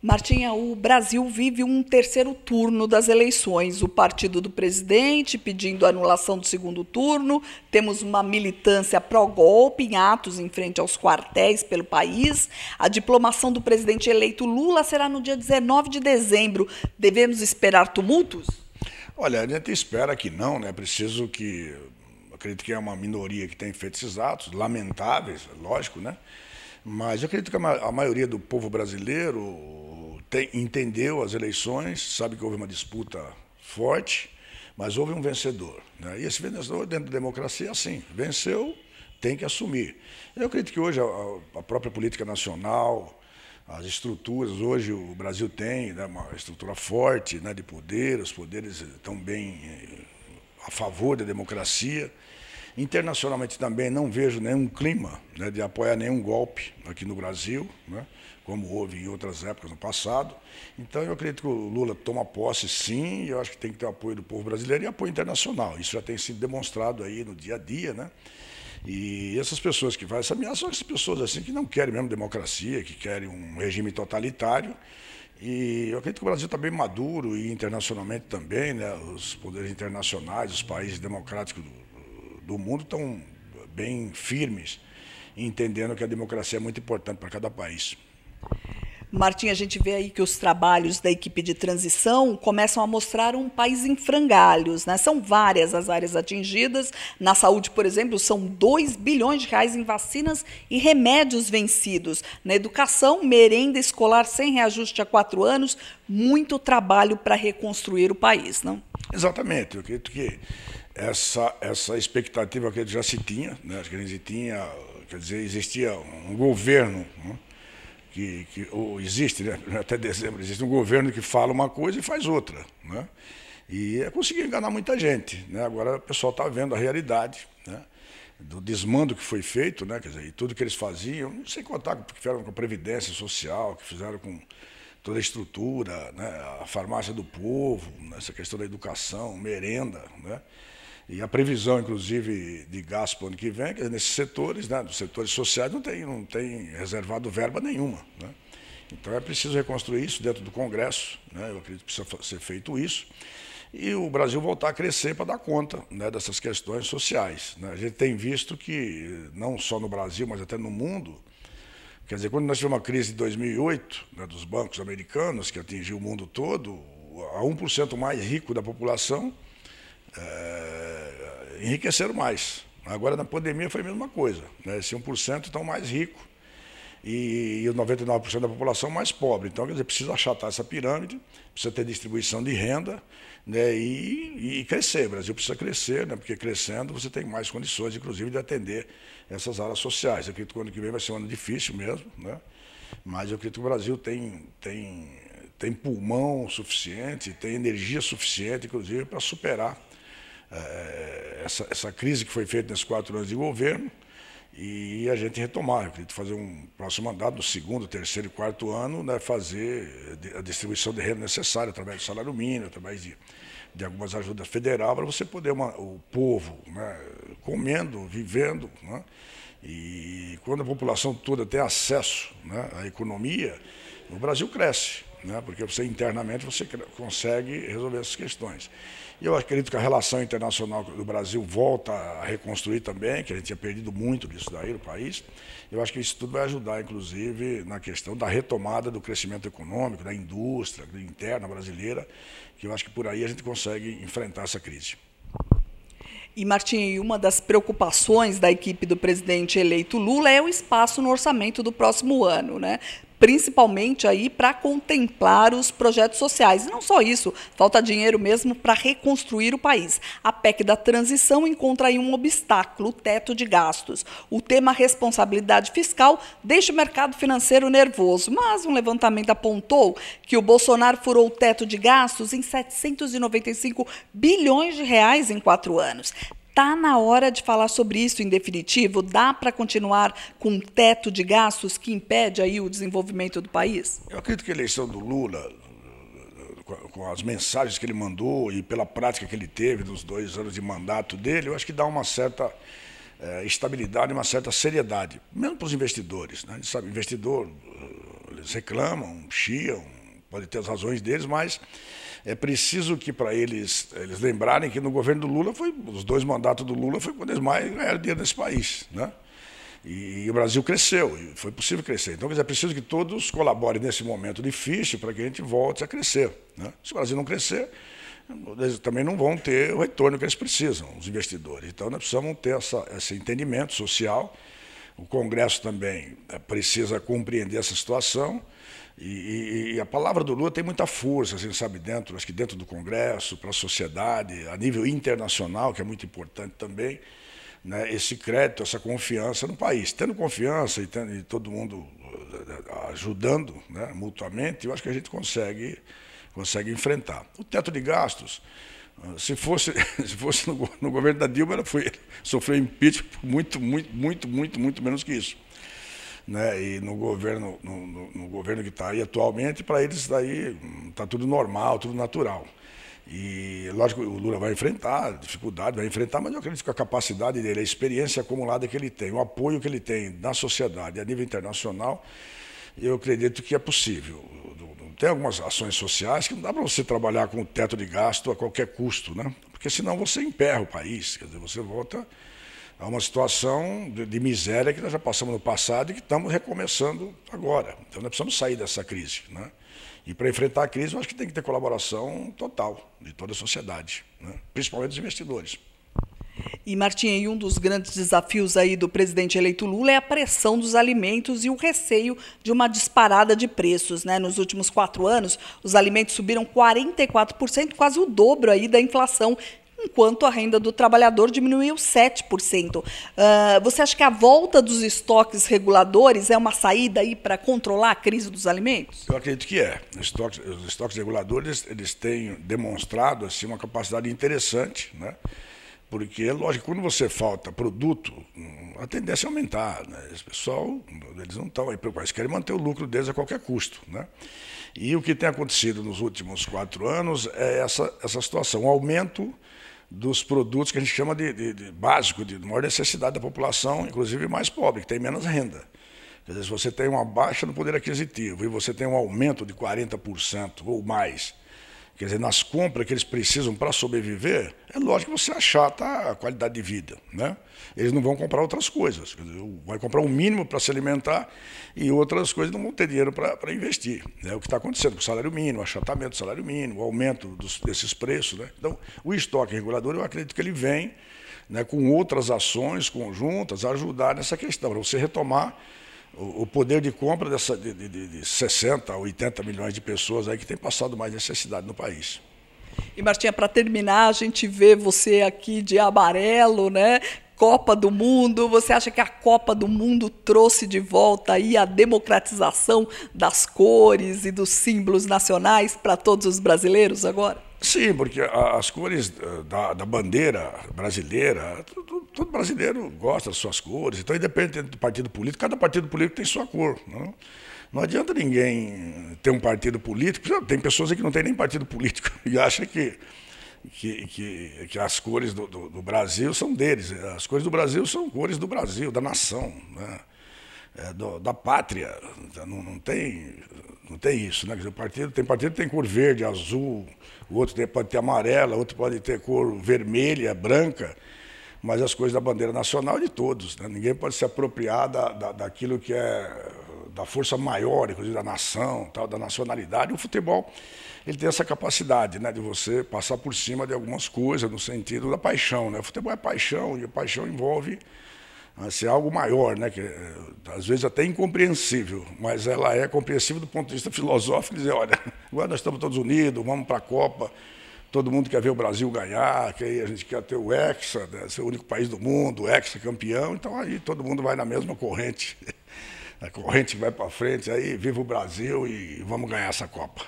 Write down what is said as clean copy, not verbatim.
Martinha, o Brasil vive um terceiro turno das eleições. O partido do presidente pedindo a anulação do segundo turno. Temos uma militância pró-golpe em atos em frente aos quartéis pelo país. A diplomação do presidente eleito Lula será no dia 19 de dezembro. Devemos esperar tumultos? Olha, a gente espera que não, né? Preciso que... Acredito que é uma minoria que tem feito esses atos, lamentáveis, lógico, né? Mas eu acredito que a maioria do povo brasileiro entendeu as eleições, sabe que houve uma disputa forte, mas houve um vencedor, né? E esse vencedor, dentro da democracia, é assim, venceu, tem que assumir. Eu acredito que hoje a própria política nacional, as estruturas, hoje o Brasil tem, né, uma estrutura forte, né, de poder, os poderes estão bem a favor da democracia. Internacionalmente também não vejo nenhum clima, né, de apoiar nenhum golpe aqui no Brasil, né, como houve em outras épocas no passado. Então eu acredito que o Lula toma posse sim, e eu acho que tem que ter o apoio do povo brasileiro e apoio internacional. Isso já tem sido demonstrado aí no dia a dia, né? E essas pessoas que fazem essa ameaça são essas pessoas assim que não querem mesmo democracia, que querem um regime totalitário. E eu acredito que o Brasil está bem maduro e internacionalmente também, né? Os poderes internacionais, os países democráticos do mundo estão bem firmes, entendendo que a democracia é muito importante para cada país. Martim, a gente vê aí que os trabalhos da equipe de transição começam a mostrar um país em frangalhos, né? São várias as áreas atingidas. Na saúde, por exemplo, são 2 bilhões de reais em vacinas e remédios vencidos. Na educação, merenda escolar sem reajuste há 4 anos, muito trabalho para reconstruir o país, não? Exatamente. Eu acredito que essa expectativa que já se tinha, né? Que a gente tinha, quer dizer, existia um governo, né? Ou existe, né? Até dezembro, existe um governo que fala uma coisa e faz outra, né? E conseguiu enganar muita gente, né? Agora o pessoal está vendo a realidade, né, do desmando que foi feito, né? Quer dizer, e tudo que eles faziam, sem contar que fizeram com a Previdência Social, que fizeram com toda a estrutura, né? A farmácia do povo, né? Essa questão da educação, merenda, né? E a previsão, inclusive, de gasto para o ano que vem, que nesses setores, né, dos setores sociais, não tem reservado verba nenhuma, né? Então é preciso reconstruir isso dentro do Congresso, né? Eu acredito que precisa ser feito isso, e o Brasil voltar a crescer para dar conta, né, dessas questões sociais, né? A gente tem visto que, não só no Brasil, mas até no mundo, quer dizer, quando nós tivemos uma crise de 2008, né, dos bancos americanos, que atingiu o mundo todo, a 1% mais rico da população enriqueceram mais. Agora, na pandemia, foi a mesma coisa, né? Esse 1% estão mais rico e os 99% da população mais pobre. Então, quer dizer, precisa achatar essa pirâmide, precisa ter distribuição de renda, né? E crescer. O Brasil precisa crescer, né? Porque crescendo você tem mais condições, inclusive, de atender essas áreas sociais. Eu acredito que o ano que vem vai ser um ano difícil mesmo, né? Mas eu acredito que o Brasil tem pulmão suficiente, tem energia suficiente, inclusive, para superar essa crise que foi feita nesses 4 anos de governo e a gente retomar. Eu acredito fazer um próximo mandato, no segundo, terceiro e quarto ano, né, fazer a distribuição de renda necessária, através do salário mínimo, através de algumas ajudas federais, para você poder, o povo, né, comendo, vivendo, né, e quando a população toda tem acesso, né, à economia, o Brasil cresce, né, porque você internamente você consegue resolver essas questões. E eu acredito que a relação internacional do Brasil volta a reconstruir também, que a gente tinha perdido muito disso daí no país. Eu acho que isso tudo vai ajudar, inclusive, na questão da retomada do crescimento econômico, da indústria interna brasileira, que eu acho que por aí a gente consegue enfrentar essa crise. E, Martim, uma das preocupações da equipe do presidente eleito Lula é o espaço no orçamento do próximo ano, né? Principalmente aí para contemplar os projetos sociais. E não só isso, falta dinheiro mesmo para reconstruir o país. A PEC da transição encontra aí um obstáculo, o teto de gastos. O tema responsabilidade fiscal deixa o mercado financeiro nervoso, mas um levantamento apontou que o Bolsonaro furou o teto de gastos em 795 bilhões de reais em 4 anos. Está na hora de falar sobre isso em definitivo? Dá para continuar com um teto de gastos que impede aí o desenvolvimento do país? Eu acredito que a eleição do Lula, com as mensagens que ele mandou e pela prática que ele teve nos 2 anos de mandato dele, eu acho que dá uma certa estabilidade, uma certa seriedade, mesmo para os investidores, né? A gente sabe, investidor eles reclamam, chiam, podem ter as razões deles, mas é preciso que para eles lembrarem que no governo do Lula, os 2 mandatos do Lula foi quando eles mais ganharam dinheiro nesse país, né? E o Brasil cresceu, e foi possível crescer. Então, é preciso que todos colaborem nesse momento difícil para que a gente volte a crescer, né? Se o Brasil não crescer, eles também não vão ter o retorno que eles precisam, os investidores. Então, nós precisamos ter esse entendimento social. O Congresso também precisa compreender essa situação. E a palavra do Lula tem muita força, assim, sabe, acho que dentro do Congresso, para a sociedade, a nível internacional, que é muito importante também, né, esse crédito, essa confiança no país. Tendo confiança e todo mundo ajudando, né, mutuamente, eu acho que a gente consegue enfrentar. O teto de gastos, se fosse no governo da Dilma, sofreu impeachment por muito menos que isso. Né? E no governo que está aí atualmente, para eles daí está tudo normal, tudo natural. E lógico, o Lula vai enfrentar dificuldade, mas eu acredito que a capacidade dele, a experiência acumulada que ele tem, o apoio que ele tem na sociedade a nível internacional, eu acredito que é possível. Tem algumas ações sociais que não dá para você trabalhar com o teto de gasto a qualquer custo, né? Porque senão você emperra o país, quer dizer, você volta a uma situação de miséria que nós já passamos no passado e que estamos recomeçando agora. Então, nós precisamos sair dessa crise, né? E para enfrentar a crise, eu acho que tem que ter colaboração total de toda a sociedade, né? Principalmente dos investidores. E, Martim, um dos grandes desafios aí do presidente eleito Lula é a pressão dos alimentos e o receio de uma disparada de preços, né? Nos últimos 4 anos, os alimentos subiram 44%, quase o dobro aí da inflação, enquanto a renda do trabalhador diminuiu 7%. Você acha que a volta dos estoques reguladores é uma saída aí para controlar a crise dos alimentos? Eu acredito que é. Os estoques reguladores eles têm demonstrado assim, uma capacidade interessante, né? Porque, lógico, quando você falta produto, a tendência é aumentar, né? Esse pessoal, eles não estão aí preocupados, eles querem manter o lucro deles a qualquer custo, né? E o que tem acontecido nos últimos 4 anos é essa situação, o aumento dos produtos que a gente chama de básico, de maior necessidade da população, inclusive mais pobre, que tem menos renda. Quer dizer, se você tem uma baixa no poder aquisitivo e você tem um aumento de 40% ou mais, quer dizer, nas compras que eles precisam para sobreviver, é lógico que você achata a qualidade de vida, né? Eles não vão comprar outras coisas, quer dizer, vai comprar o mínimo para se alimentar e outras coisas não vão ter dinheiro para investir. É o que está acontecendo com o salário mínimo, o achatamento do salário mínimo, o aumento desses preços, né? Então, o estoque regulador, eu acredito que ele vem, né, com outras ações conjuntas a ajudar nessa questão, para você retomar o poder de compra de 60 a 80 milhões de pessoas aí que têm passado mais necessidade no país. E, Martinha, para terminar, a gente vê você aqui de amarelo, né? Copa do Mundo. Você acha que a Copa do Mundo trouxe de volta aí a democratização das cores e dos símbolos nacionais para todos os brasileiros agora? Sim, porque as cores da bandeira brasileira, todo brasileiro gosta das suas cores, então independente do partido político, cada partido político tem sua cor. Não adianta ninguém ter um partido político, tem pessoas aí que não tem nem partido político e acham que as cores do Brasil são deles. As cores do Brasil são cores do Brasil, da nação, né? Da pátria. Não tem isso, né? Quer dizer, tem partido que tem cor verde, azul, o outro pode ter amarela, outro pode ter cor vermelha, branca, mas as cores da bandeira nacional é de todos, né? Ninguém pode se apropriar daquilo que é da força maior, inclusive da nação, tal, da nacionalidade. O futebol ele tem essa capacidade, né, de você passar por cima de algumas coisas no sentido da paixão, né? O futebol é paixão e a paixão envolve assim, algo maior, né, que às vezes até incompreensível, mas ela é compreensível do ponto de vista filosófico, dizer, olha, agora nós estamos todos unidos, vamos para a Copa, todo mundo quer ver o Brasil ganhar, que aí a gente quer ter o Hexa, né, ser o único país do mundo, o Hexa campeão, então aí todo mundo vai na mesma corrente, a corrente vai para frente, aí viva o Brasil e vamos ganhar essa Copa.